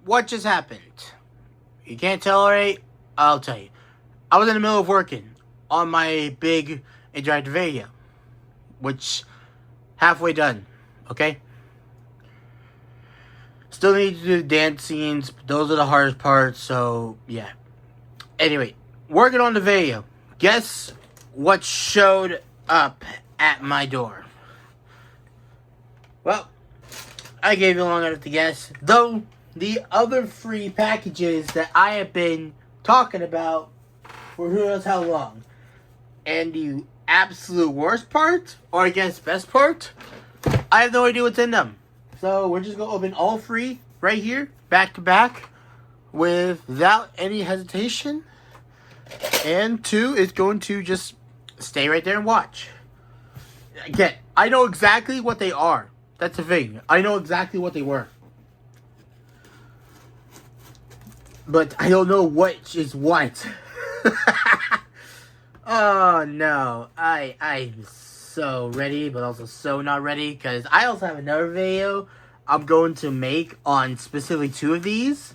what just happened? You can't tell already? I'll tell you. I was in the middle of working on my big interactive video, which halfway done, okay? Still need to do the dance scenes, but those are the hardest parts, so yeah. Anyway, working on the video. Guess what showed up at my door? Well, I gave you long enough to guess. Though, the other free packages that I have been talking about for who knows how long. And the absolute worst part, or I guess best part, I have no idea what's in them. So we're just going to open all three right here, back to back, without any hesitation. And 2 is going to just stay right there and watch. Again, I know exactly what they are. That's the thing. I know exactly what they were. But I don't know which is what. Oh no. I'm so ready, but also so not ready. Because I also have another video I'm going to make on specifically 2 of these.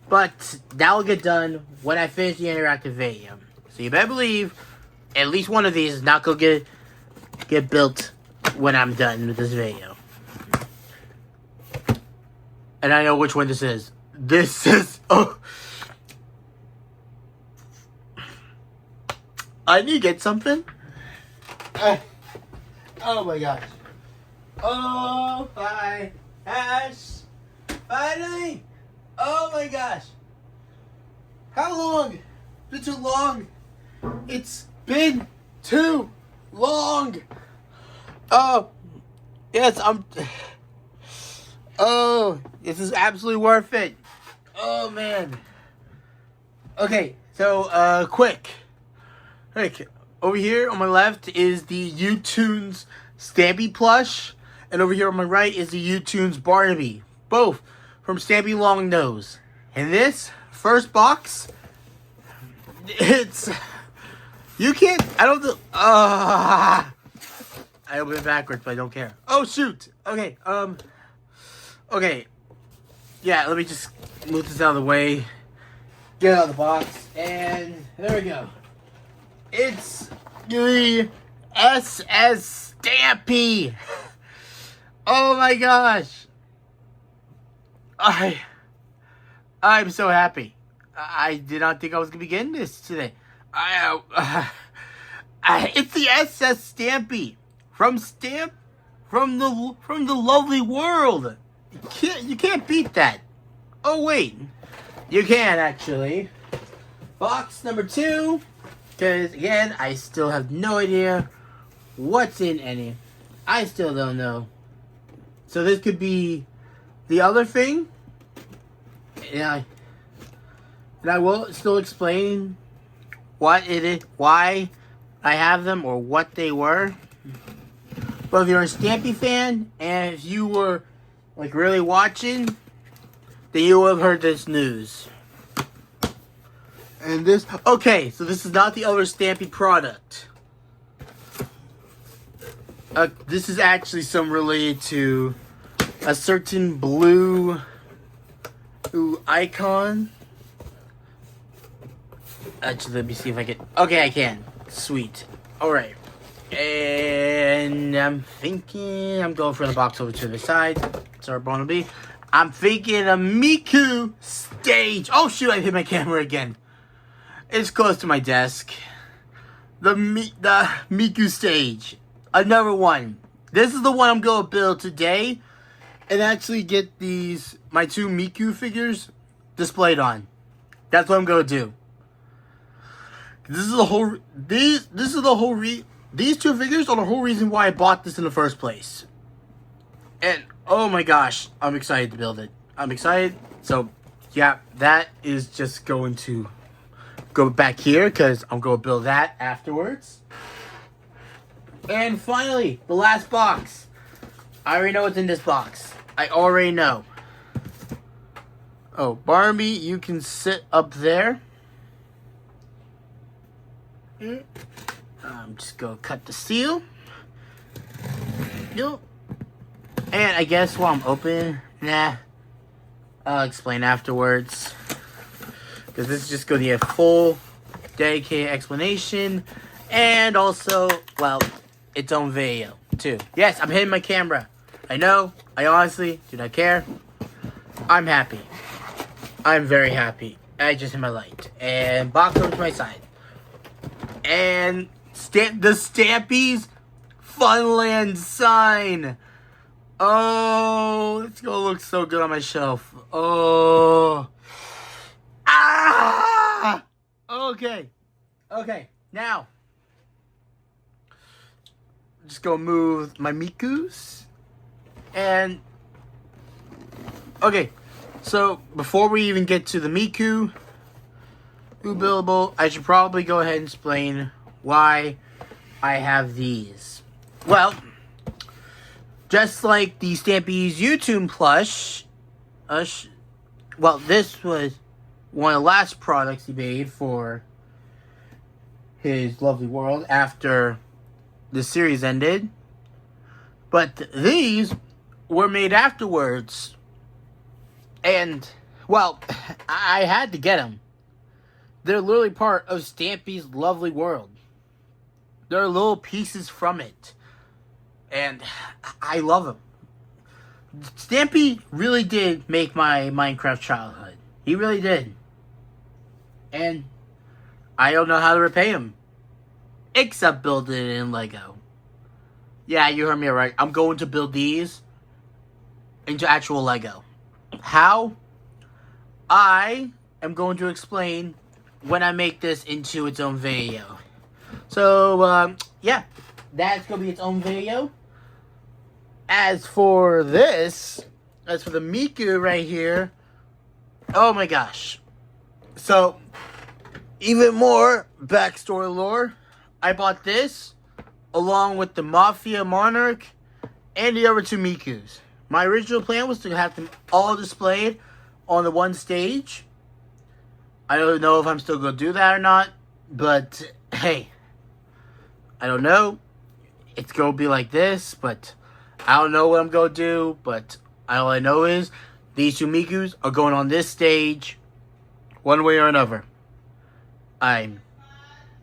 But that will get done when I finish the interactive video. So you better believe at least one of these is not going to get built when I'm done with this video. And I know which one this is. This is... Oh. I need to get something. Oh my gosh. Oh my gosh. Finally. Oh my gosh. How long? It's been too long. It's been too long. Oh. Yes, Oh, this is absolutely worth it. Oh, man. Okay, so, quick. Over here on my left is the U-Tunes Stampy plush. And over here on my right is the U-Tunes Barnaby. Both from Stampy Longnose. And this first box, it's... You can't... I don't... I opened it backwards, but I don't care. Oh, shoot. Okay, Okay, yeah, let me just move this out of the way, get out of the box, and there we go. It's the SS Stampy. Oh my gosh. I'm so happy. I did not think I was going to be getting this today. It's the SS Stampy from the lovely world. You can't beat that. Oh wait, you can actually. Box number 2, because again I still have no idea what's in any. I still don't know. So this could be the other thing. Yeah, and I will still explain what it is, why I have them, or what they were. But if you're a Stampy fan, and if you were like really watching, then you will have heard this news. And this, okay, so this is not the other Stampy product. This is actually some related to a certain blue icon. Actually, let me see if I can. Okay, I can. Sweet. Alright. And I'm thinking I'm going from the box over to the side. Sorry, Barnaby. I'm thinking a Miku stage. Oh shoot, I hit my camera again. It's close to my desk. The Miku stage. Another one. This is the one I'm going to build today. And actually get my 2 Miku figures displayed on. That's what I'm going to do. These 2 figures are the whole reason why I bought this in the first place. And, oh my gosh, I'm excited to build it. I'm excited. So, yeah, that is just going to go back here, because I'm going to build that afterwards. And finally, the last box. I already know what's in this box. I already know. Oh, Barbie, you can sit up there. I'm just going to cut the seal. Nope. And I guess while I'm opening, I'll explain afterwards. Because this is just going to be a full, dedicated explanation. And also, well, its own video, too. Yes, I'm hitting my camera. I know. I honestly do not care. I'm happy. I'm very happy. I just hit my light. And box over to my side. And the Stampy's Funland sign. Oh, it's gonna look so good on my shelf. Oh. Ah! Okay. Okay, now. Just gonna move my Mikus. And. Okay, so before we even get to the Miku buildable, I should probably go ahead and explain why I have these. Well, just like the Stampy's YouTube plush, well, this was one of the last products he made for his lovely world after the series ended. But these were made afterwards. And, well, I had to get them. They're literally part of Stampy's lovely world. They're little pieces from it. And I love them. Stampy really did make my Minecraft childhood. He really did. And I don't know how to repay him. Except build it in Lego. Yeah, you heard me right. I'm going to build these into actual Lego. How? I am going to explain when I make this into its own video. So, yeah. That's going to be its own video. As for this, as for the Miku right here, oh my gosh. So, even more backstory lore. I bought this along with the Mafia Monarch and the other two Mikus. My original plan was to have them all displayed on the one stage. I don't know if I'm still going to do that or not, but hey, I don't know. It's going to be like this, but I don't know what I'm going to do, but all I know is these two Mikus are going on this stage one way or another.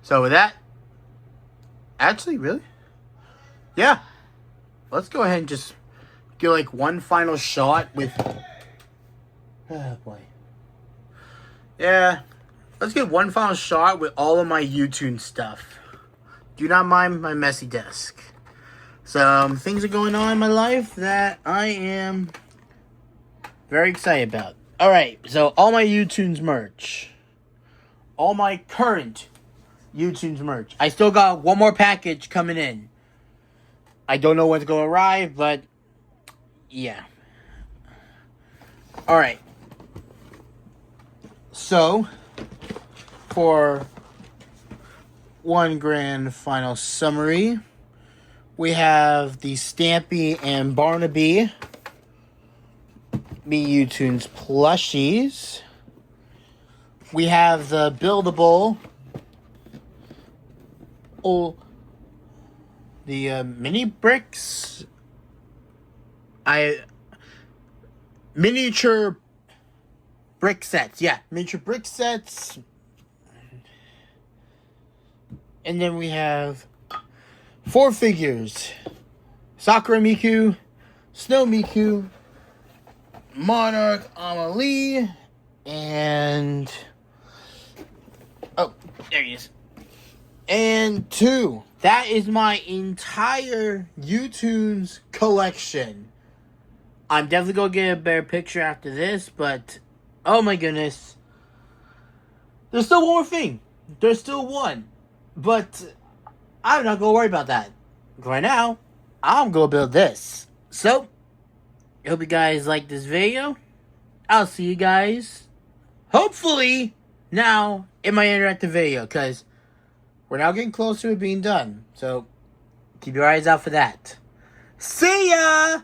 So with that, actually, really? Yeah. Let's go ahead and just get like one final shot with... Oh boy. Yeah. Let's get one final shot with all of my YouTube stuff. Do not mind my messy desk. Some things are going on in my life that I am very excited about. Alright, so all my YouTube's merch. All my current YouTube's merch. I still got one more package coming in. I don't know when it's going to arrive, but yeah. Alright. So, for one grand final summary, we have the Stampy and Barnaby YouTube's plushies. We have the buildable mini bricks. Miniature brick sets. Yeah, miniature brick sets. And then we have 4 figures. Sakura Miku, Snow Miku, Monarch Amelie, and... Oh, there he is. And 2. That is my entire YouTube's collection. I'm definitely going to get a better picture after this, but... Oh my goodness. There's still one more thing. There's still one. But I'm not going to worry about that. Right now, I'm going to build this. So, I hope you guys like this video. I'll see you guys, hopefully, now in my interactive video. Because we're now getting closer to being done. So, keep your eyes out for that. See ya!